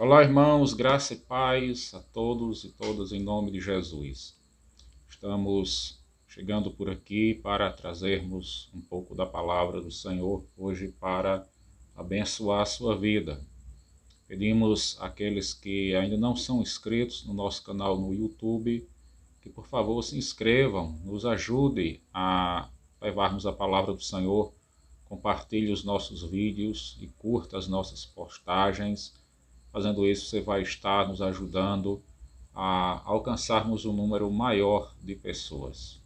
Olá, irmãos, graça e paz a todos e todas em nome de Jesus. Estamos chegando por aqui para trazermos um pouco da palavra do Senhor hoje para abençoar a sua vida. Pedimos àqueles que ainda não são inscritos no nosso canal no YouTube que, por favor, se inscrevam, nos ajude a levarmos a palavra do Senhor, compartilhe os nossos vídeos e curta as nossas postagens. Fazendo isso, você vai estar nos ajudando a alcançarmos um número maior de pessoas.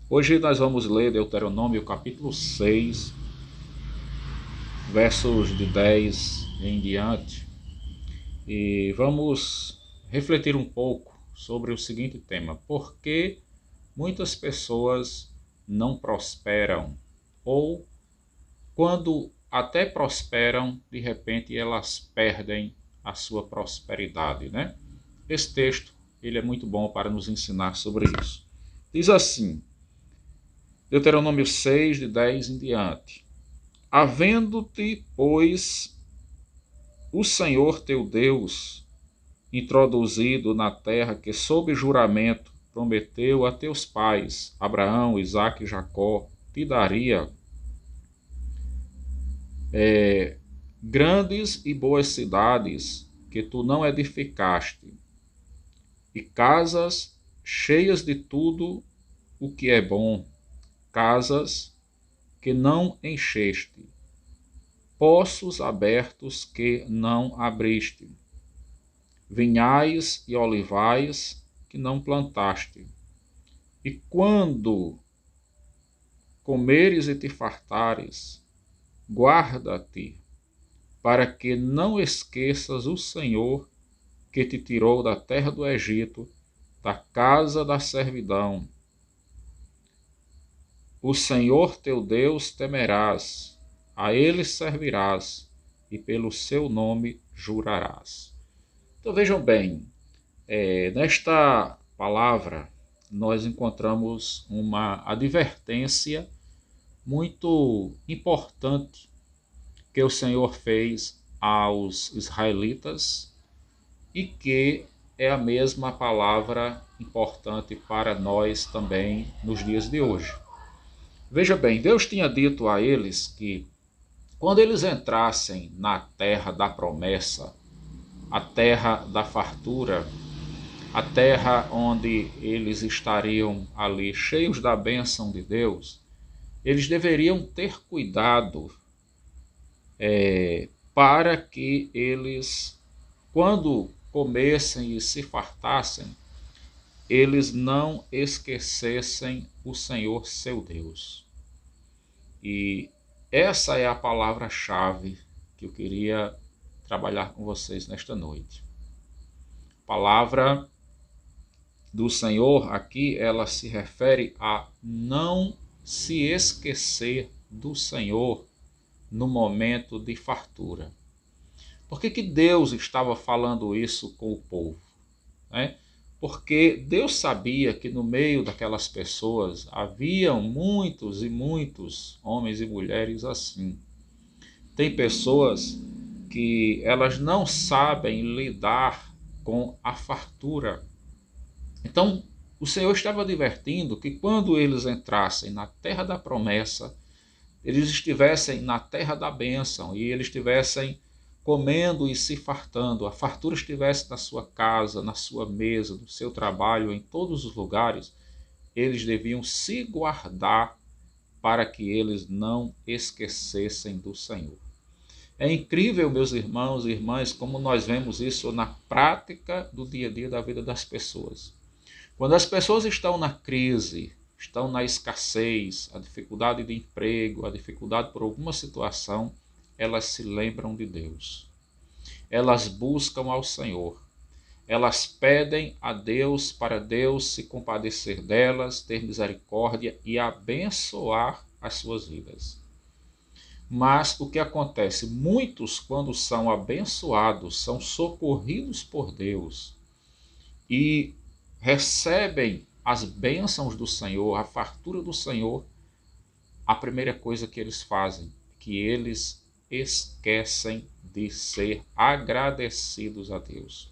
Hoje nós vamos ler Deuteronômio capítulo 6, versos de 10 em diante, e vamos refletir um pouco sobre o seguinte tema: por que muitas pessoas não prosperam, ou quando até prosperam, de repente elas perdem a sua prosperidade, né? Esse texto ele é muito bom para nos ensinar sobre isso. Diz assim, Deuteronômio 6, de 10 em diante: Havendo-te, pois, o Senhor teu Deus introduzido na terra que sob juramento prometeu a teus pais, Abraão, Isaque e Jacó, te daria grandes e boas cidades que tu não edificaste, e casas cheias de tudo o que é bom, casas que não encheste, poços abertos que não abriste, vinhais e olivais que não plantaste. E quando comeres e te fartares, guarda-te, para que não esqueças o Senhor que te tirou da terra do Egito, da casa da servidão. O Senhor teu Deus temerás, a ele servirás, e pelo seu nome jurarás. Então vejam bem, nesta palavra nós encontramos uma advertência muito importante que o Senhor fez aos israelitas e que é a mesma palavra importante para nós também nos dias de hoje. Veja bem, Deus tinha dito a eles que quando eles entrassem na terra da promessa, a terra da fartura, a terra onde eles estariam ali cheios da bênção de Deus, eles deveriam ter cuidado para que eles, quando comessem e se fartassem, eles não esquecessem o Senhor seu Deus. E essa é a palavra-chave que eu queria trabalhar com vocês nesta noite. A palavra do Senhor aqui, ela se refere a não se esquecer do Senhor no momento de fartura. Por que Deus estava falando isso com o povo? Porque Deus sabia que no meio daquelas pessoas haviam muitos e muitos homens e mulheres assim. Tem pessoas que elas não sabem lidar com a fartura. Então, o Senhor estava advertindo que quando eles entrassem na terra da promessa, eles estivessem na terra da bênção e eles estivessem comendo e se fartando, a fartura estivesse na sua casa, na sua mesa, no seu trabalho, em todos os lugares, eles deviam se guardar para que eles não esquecessem do Senhor. É incrível, meus irmãos e irmãs, como nós vemos isso na prática do dia a dia da vida das pessoas. Quando as pessoas estão na crise, estão na escassez, a dificuldade de emprego, a dificuldade por alguma situação, elas se lembram de Deus. Elas buscam ao Senhor. Elas pedem a Deus para Deus se compadecer delas, ter misericórdia e abençoar as suas vidas. Mas o que acontece? Muitos, quando são abençoados, são socorridos por Deus e recebem as bênçãos do Senhor, a fartura do Senhor, a primeira coisa que eles fazem é que eles esquecem de ser agradecidos a Deus.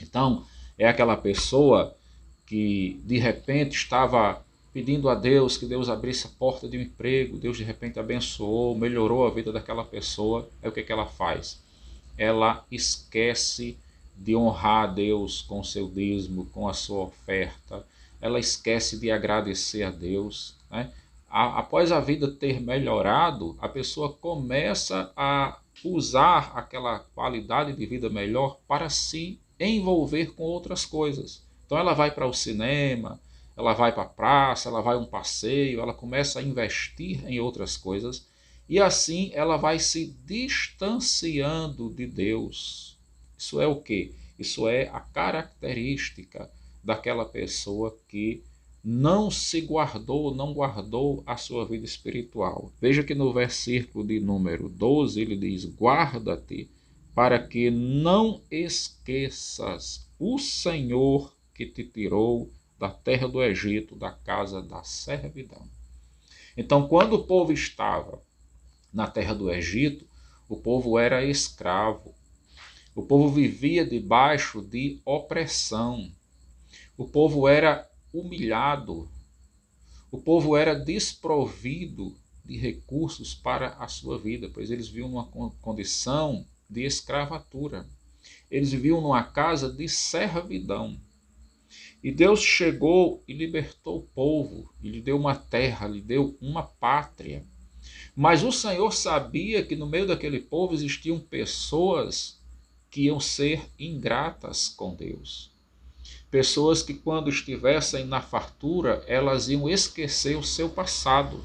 Então, é aquela pessoa que de repente estava pedindo a Deus que Deus abrisse a porta de um emprego, Deus de repente abençoou, melhorou a vida daquela pessoa. É o que ela faz? Ela esquece de honrar a Deus com o seu dízimo, com a sua oferta, ela esquece de agradecer a Deus, né? Após a vida ter melhorado, a pessoa começa a usar aquela qualidade de vida melhor para se envolver com outras coisas. Então ela vai para o cinema, ela vai para a praça, ela vai a um passeio, ela começa a investir em outras coisas e assim ela vai se distanciando de Deus. Isso é o quê? Isso é a característica daquela pessoa que não se guardou, não guardou a sua vida espiritual. Veja que no versículo de número 12 ele diz: guarda-te para que não esqueças o Senhor que te tirou da terra do Egito, da casa da servidão. Então, quando o povo estava na terra do Egito, o povo era escravo. O povo vivia debaixo de opressão. O povo era humilhado. O povo era desprovido de recursos para a sua vida, pois eles viviam numa condição de escravatura. Eles viviam numa casa de servidão. E Deus chegou e libertou o povo, e lhe deu uma terra, lhe deu uma pátria. Mas o Senhor sabia que no meio daquele povo existiam pessoas que iam ser ingratas com Deus. Pessoas que quando estivessem na fartura, elas iam esquecer o seu passado.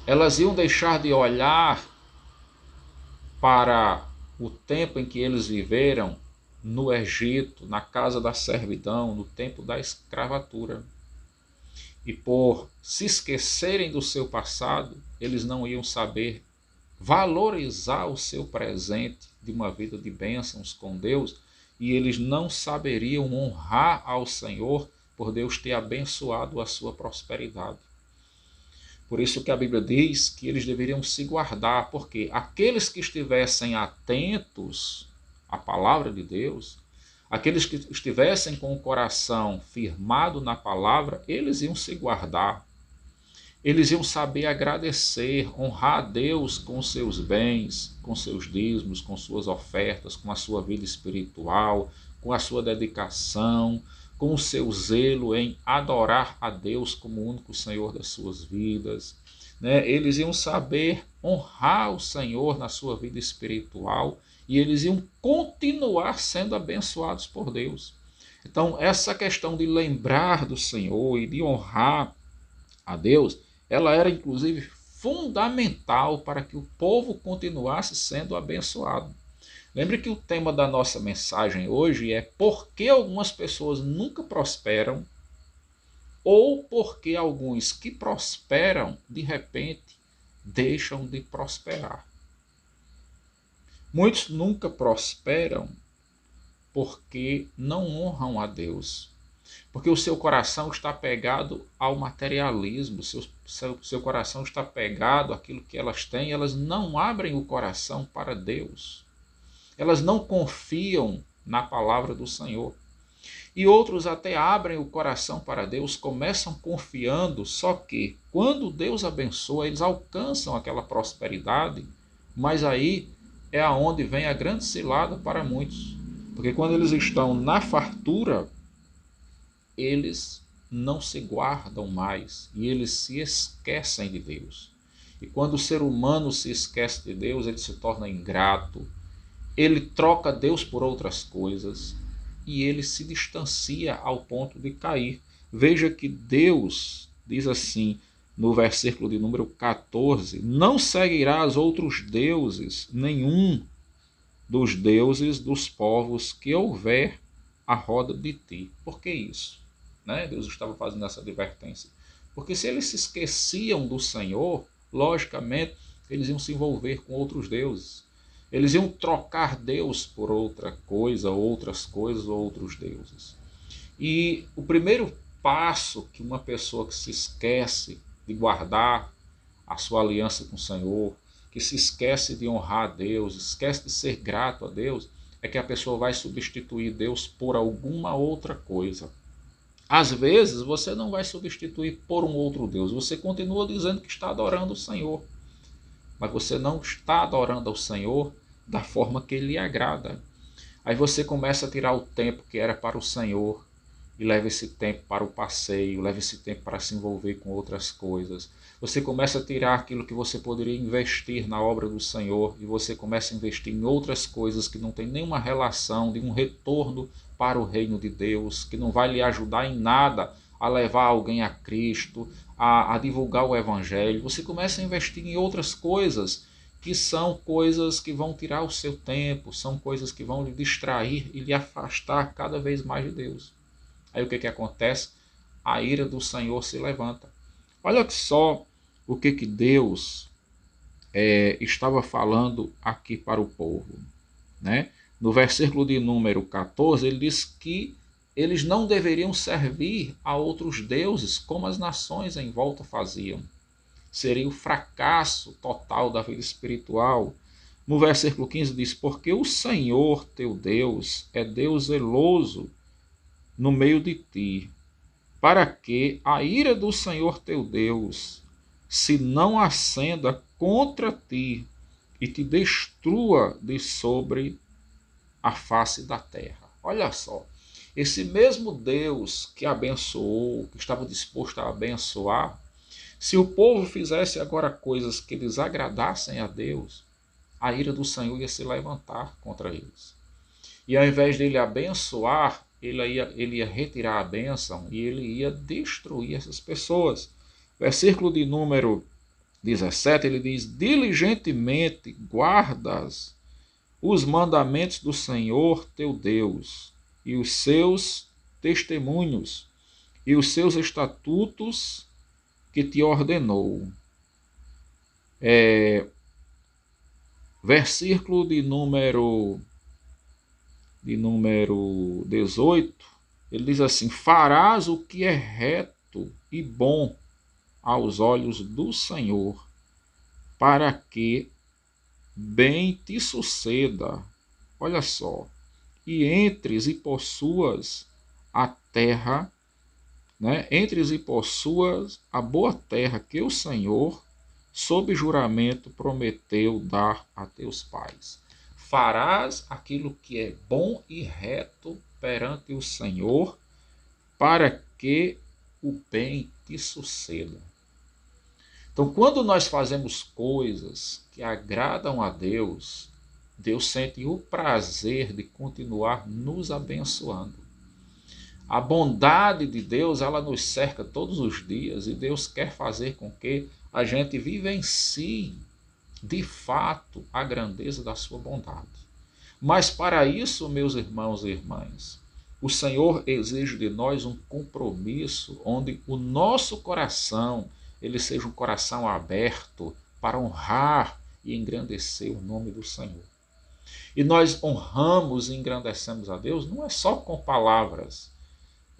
Elas iam deixar de olhar para o tempo em que eles viveram no Egito, na casa da servidão, no tempo da escravatura. E por se esquecerem do seu passado, eles não iam saber valorizar o seu presente de uma vida de bênçãos com Deus, e eles não saberiam honrar ao Senhor por Deus ter abençoado a sua prosperidade. Por isso que a Bíblia diz que eles deveriam se guardar, porque aqueles que estivessem atentos à palavra de Deus, aqueles que estivessem com o coração firmado na palavra, eles iam se guardar. Eles iam saber agradecer, honrar a Deus com seus bens, com seus dízimos, com suas ofertas, com a sua vida espiritual, com a sua dedicação, com o seu zelo em adorar a Deus como o único Senhor das suas vidas. Eles iam saber honrar o Senhor na sua vida espiritual e eles iam continuar sendo abençoados por Deus. Então, essa questão de lembrar do Senhor e de honrar a Deus, ela era inclusive fundamental para que o povo continuasse sendo abençoado. Lembre que o tema da nossa mensagem hoje é por que algumas pessoas nunca prosperam ou por que alguns que prosperam, de repente, deixam de prosperar. Muitos nunca prosperam porque não honram a Deus. Porque o seu coração está pegado ao materialismo, seu coração está pegado àquilo que elas têm, elas não abrem o coração para Deus. Elas não confiam na palavra do Senhor. E outros até abrem o coração para Deus, começam confiando, só que quando Deus abençoa, eles alcançam aquela prosperidade, mas aí é aonde vem a grande cilada para muitos. Porque quando eles estão na fartura, eles não se guardam mais e eles se esquecem de Deus. E quando o ser humano se esquece de Deus, ele se torna ingrato, ele troca Deus por outras coisas e ele se distancia ao ponto de cair. Veja que Deus diz assim no versículo de número 14: não seguirás outros deuses, nenhum dos deuses dos povos que houver à roda de ti. Por que isso? Deus estava fazendo essa advertência. Porque se eles se esqueciam do Senhor, logicamente eles iam se envolver com outros deuses. Eles iam trocar Deus por outra coisa, outras coisas, outros deuses. E o primeiro passo que uma pessoa que se esquece de guardar a sua aliança com o Senhor, que se esquece de honrar a Deus, esquece de ser grato a Deus, é que a pessoa vai substituir Deus por alguma outra coisa. Às vezes você não vai substituir por um outro Deus, você continua dizendo que está adorando o Senhor, mas você não está adorando ao Senhor da forma que lhe agrada. Aí você começa a tirar o tempo que era para o Senhor e leva esse tempo para o passeio, leva esse tempo para se envolver com outras coisas. Você começa a tirar aquilo que você poderia investir na obra do Senhor e você começa a investir em outras coisas que não tem nenhuma relação de um retorno para o reino de Deus, que não vai lhe ajudar em nada a levar alguém a Cristo, a divulgar o Evangelho. Você começa a investir em outras coisas que são coisas que vão tirar o seu tempo, são coisas que vão lhe distrair e lhe afastar cada vez mais de Deus. Aí o que acontece? A ira do Senhor se levanta. Olha só o que Deus estava falando aqui para o povo, né? No versículo de número 14, ele diz que eles não deveriam servir a outros deuses como as nações em volta faziam. Seria o fracasso total da vida espiritual. No versículo 15 diz: porque o Senhor teu Deus é Deus zeloso no meio de ti, para que a ira do Senhor teu Deus se não acenda contra ti e te destrua de sobre a face da terra. Olha só, esse mesmo Deus que abençoou, que estava disposto a abençoar, se o povo fizesse agora coisas que desagradassem a Deus, a ira do Senhor ia se levantar contra eles. E ao invés dele abençoar, ele ia retirar a bênção e ele ia destruir essas pessoas. Versículo de número 17, ele diz: diligentemente guardas os mandamentos do Senhor teu Deus, e os seus testemunhos, e os seus estatutos que te ordenou. Versículo de número 18, ele diz assim: farás o que é reto e bom aos olhos do Senhor, para que bem te suceda. Olha só, e entres e possuas a terra, né? Entres e possuas a boa terra que o Senhor, sob juramento, prometeu dar a teus pais. Farás aquilo que é bom e reto perante o Senhor, para que o bem te suceda. Então, quando nós fazemos coisas que agradam a Deus, Deus sente o prazer de continuar nos abençoando. A bondade de Deus, ela nos cerca todos os dias e Deus quer fazer com que a gente vivencie de fato a grandeza da sua bondade. Mas para isso, meus irmãos e irmãs, o Senhor exige de nós um compromisso onde o nosso coração ele seja um coração aberto para honrar e engrandecer o nome do Senhor. E nós honramos e engrandecemos a Deus não é só com palavras.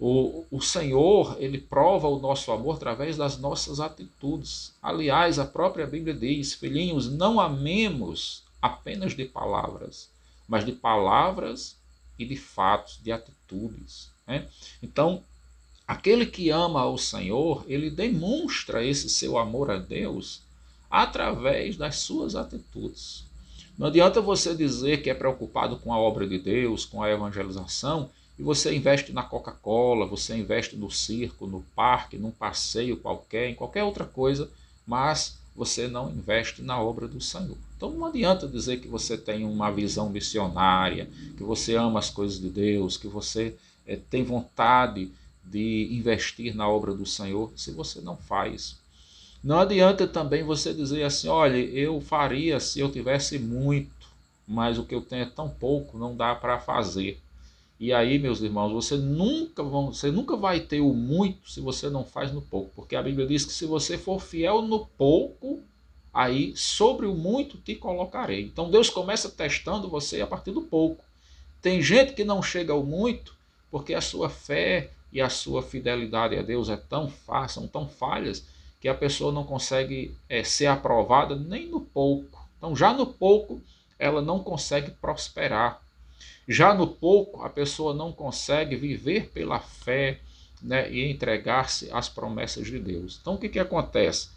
O Senhor, ele prova o nosso amor através das nossas atitudes. Aliás, a própria Bíblia diz: filhinhos, não amemos apenas de palavras, mas de palavras e de fatos, de atitudes, né? Então, aquele que ama ao Senhor, ele demonstra esse seu amor a Deus através das suas atitudes. Não adianta você dizer que é preocupado com a obra de Deus, com a evangelização, e você investe na Coca-Cola, você investe no circo, no parque, num passeio qualquer, em qualquer outra coisa, mas você não investe na obra do Senhor. Então não adianta dizer que você tem uma visão missionária, que você ama as coisas de Deus, que você tem vontade de investir na obra do Senhor, se você não faz. Não adianta também você dizer assim: olha, eu faria se eu tivesse muito, mas o que eu tenho é tão pouco, não dá para fazer. E aí, meus irmãos, você nunca vai ter o muito se você não faz no pouco, porque a Bíblia diz que se você for fiel no pouco, aí sobre o muito te colocarei. Então Deus começa testando você a partir do pouco. Tem gente que não chega ao muito porque a sua fé e a sua fidelidade a Deus são tão falhas que a pessoa não consegue ser aprovada nem no pouco. Então, já no pouco, ela não consegue prosperar. Já no pouco, a pessoa não consegue viver pela fé, né, e entregar-se às promessas de Deus. Então, o que acontece?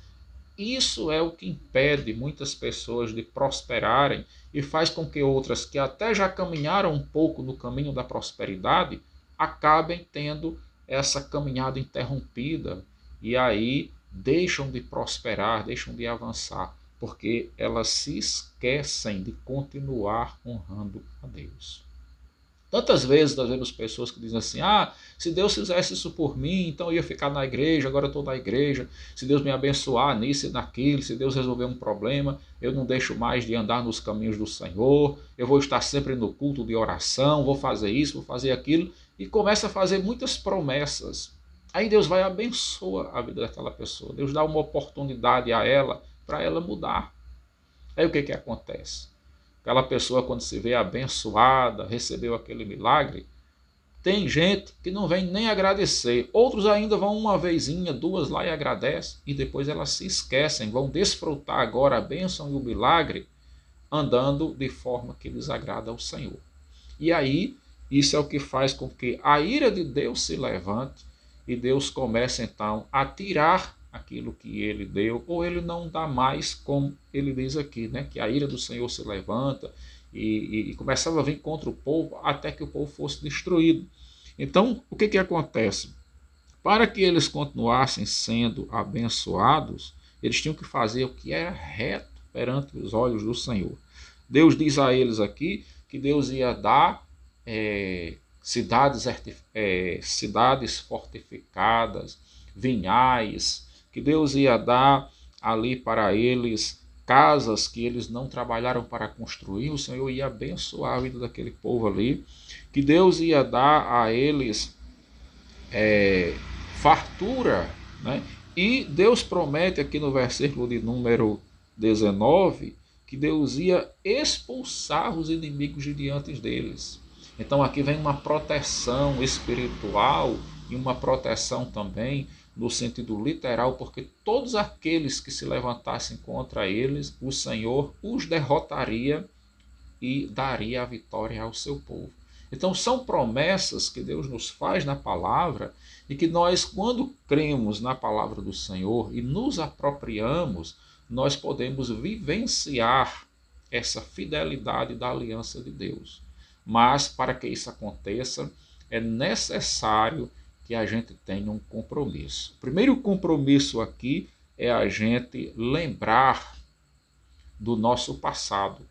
Isso é o que impede muitas pessoas de prosperarem e faz com que outras que até já caminharam um pouco no caminho da prosperidade acabem tendo essa caminhada interrompida e aí deixam de prosperar, deixam de avançar, porque elas se esquecem de continuar honrando a Deus. Tantas vezes nós vemos pessoas que dizem assim, se Deus fizesse isso por mim, então eu ia ficar na igreja, agora eu estou na igreja, se Deus me abençoar nisso e naquilo, se Deus resolver um problema, eu não deixo mais de andar nos caminhos do Senhor, eu vou estar sempre no culto de oração, vou fazer isso, vou fazer aquilo, e começa a fazer muitas promessas. Aí Deus vai abençoar a vida daquela pessoa, Deus dá uma oportunidade a ela, para ela mudar. Aí o que acontece? Aquela pessoa, quando se vê abençoada, recebeu aquele milagre, tem gente que não vem nem agradecer. Outros ainda vão uma vezinha, duas lá e agradecem, e depois elas se esquecem, vão desfrutar agora a bênção e o milagre, andando de forma que desagrada ao Senhor. E aí, isso é o que faz com que a ira de Deus se levante, e Deus começa então a tirar aquilo que ele deu, ou ele não dá mais, como ele diz aqui, né? Que a ira do Senhor se levanta e começava a vir contra o povo até que o povo fosse destruído. Então, o que acontece? Para que eles continuassem sendo abençoados, eles tinham que fazer o que era reto perante os olhos do Senhor. Deus diz a eles aqui que Deus ia dar cidades fortificadas, vinhais, que Deus ia dar ali para eles casas que eles não trabalharam para construir, o Senhor ia abençoar a vida daquele povo ali, que Deus ia dar a eles fartura, né? E Deus promete aqui no versículo de número 19 que Deus ia expulsar os inimigos de diante deles. Então aqui vem uma proteção espiritual e uma proteção também no sentido literal, porque todos aqueles que se levantassem contra eles, o Senhor os derrotaria e daria a vitória ao seu povo. Então são promessas que Deus nos faz na palavra e que nós, quando cremos na palavra do Senhor e nos apropriamos, nós podemos vivenciar essa fidelidade da aliança de Deus. Mas para que isso aconteça, é necessário que a gente tenha um compromisso. O primeiro compromisso aqui é a gente lembrar do nosso passado.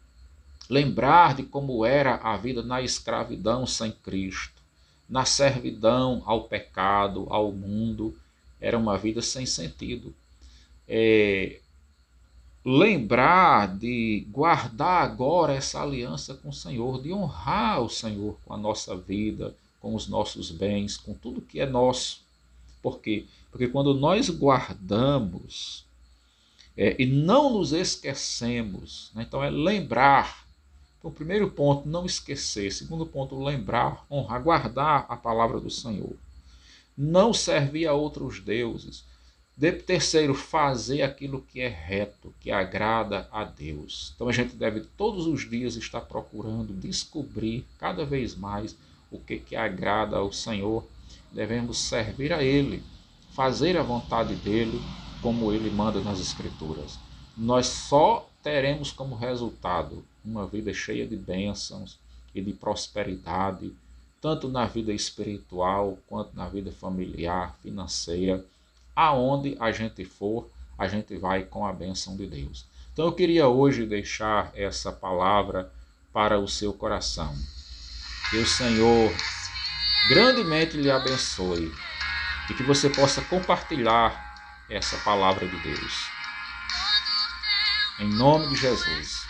Lembrar de como era a vida na escravidão sem Cristo, na servidão ao pecado, ao mundo. Era uma vida sem sentido. Lembrar de guardar agora essa aliança com o Senhor, de honrar o Senhor com a nossa vida, com os nossos bens, com tudo que é nosso. Por quê? Porque quando nós guardamos e não nos esquecemos, né? Então é lembrar. Então, primeiro ponto, não esquecer. Segundo ponto, lembrar, honrar, guardar a palavra do Senhor. Não servir a outros deuses. Terceiro, fazer aquilo que é reto, que agrada a Deus. Então a gente deve todos os dias estar procurando descobrir cada vez mais o que agrada ao Senhor. Devemos servir a Ele, fazer a vontade dEle, como Ele manda nas Escrituras. Nós só teremos como resultado uma vida cheia de bênçãos e de prosperidade, tanto na vida espiritual quanto na vida familiar, financeira. Aonde a gente for, a gente vai com a bênção de Deus. Então eu queria hoje deixar essa palavra para o seu coração. Que o Senhor grandemente lhe abençoe e que você possa compartilhar essa palavra de Deus. Em nome de Jesus.